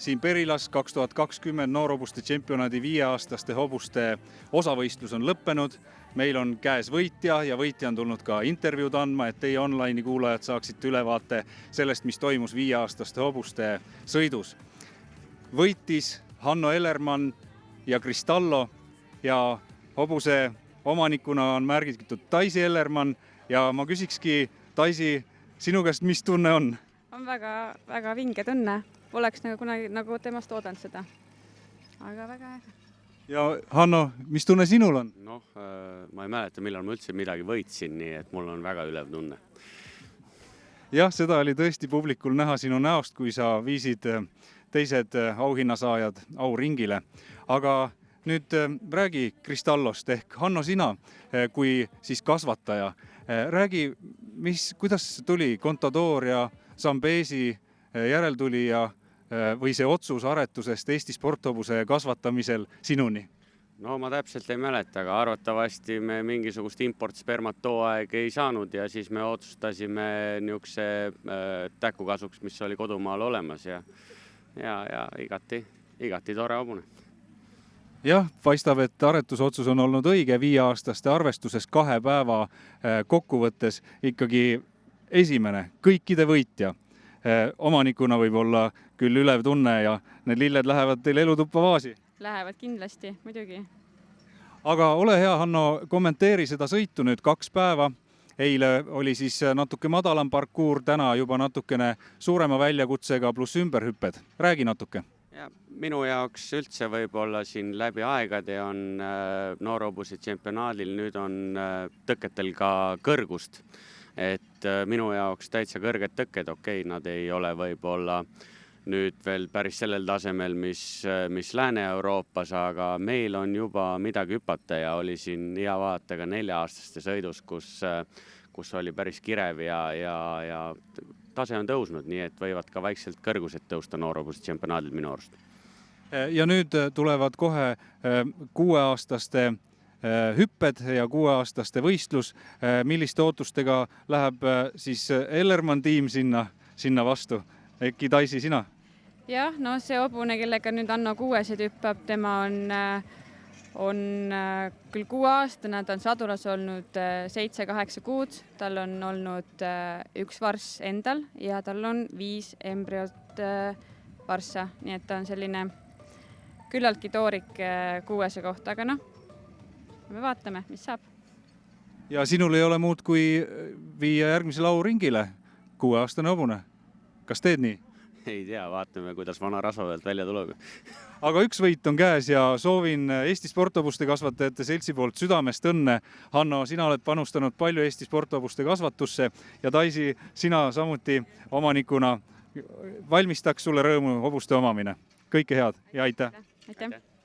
siin Perilas 2020 noorhobuste tšempionaadi 5-aastaste hobuste osavõistlus on lõppenud. Meil on käes võitja ja võitja on tulnud ka intervjuud andma, et teie online'i kuulajad saaksite ülevaate sellest, mis toimus 5-aastaste hobuste sõidus. Võitis Hanno Ellermann ja Cristallo ja hobuse omanikuna on märgitud Daisy Ellermann ja ma küsikski, Daisy, sinu käest, mis tunne on? On väga vinge tunne. Poleks kunagi temast oodanud seda. Aga väga hea. Ja Hanno, mis tunne sinul on? Ma ei mäleta, millal ma üldse midagi võitsin, nii et mul on väga ülev tunne. Jah, seda oli tõesti publikul näha sinu näost, kui sa viisid teised auhinnasaajad auringile. Aga nüüd räägi Cristallost ehk Hanno, sina kui siis kasvataja. Räägi, kuidas tuli Contador ja Zambesi järeltulija või see otsus aretusest Eesti sporthobuse kasvatamisel sinuni? No ma täpselt ei mäleta, aga arvatavasti me mingisugust importspermat too aeg ei saanud ja siis me otsustasime niisuguse täku kasuks, mis oli kodumaal olemas ja igati tore hobune. Jah, paistab, et aretusotsus on olnud õige 5-aastaste arvestuses 2 päeva kokkuvõttes ikkagi esimene, kõikide võitja. Omanikuna võib olla küll ülev tunne ja need lilled lähevad teil elutuppa vaasi. Lähevad kindlasti, muidugi. Aga ole hea, Hanno, kommenteeri seda sõitu nüüd 2 päeva. Eile oli siis natuke madalam parkuur, täna juba natukene suurema väljakutsega pluss ümberhüpped. Räägi natuke. Ja minu jaoks üldse võib-olla siin läbi aegade on noorhobuse tšempionaadil, nüüd on tõketel ka kõrgust. Et minu jaoks täitsa kõrged tõkked, okei, nad ei ole võib-olla nüüd veel päris sellel tasemel, mis Lääne-Euroopas, aga meil on juba midagi hüpata ja oli siin hea vaata ka 4-aastaste sõidus, kus oli päris kirev ja tase on tõusnud, nii et võivad ka vaikselt kõrgused tõusta noorhobuse tšempionaadil minu arust. Ja nüüd tulevad kohe 6-aastaste hüpped ja 6-aastaste võistlus. Milliste ootustega läheb siis Ellermann tiim sinna vastu? Äkki Daisy, sina? Jah, see hobune, kellega nüüd Anno 6 hüppab, tema on küll 6-aastane, ta on sadulas olnud 7-8 kuud, tal on olnud 1 varss endal ja tal on 5 embrüot varssa, nii et ta on selline küllaltki toorik 6 kohta, aga me vaatame, mis saab. Ja sinul ei ole muud kui viia järgmisele auringile 6-aastane hobune. Kas teed nii? Ei tea, vaatame, kuidas vana rasva pealt välja tuleb. Aga 1 võit on käes ja soovin Eesti sporthobuste kasvatajate seltsi poolt südamest õnne. Hanno, sina oled panustanud palju Eesti sporthobuste kasvatusse ja Daisy, sina samuti omanikuna valmistaks sulle rõõmu hobuste omamine. Kõike head ja aitäh! Aitäh!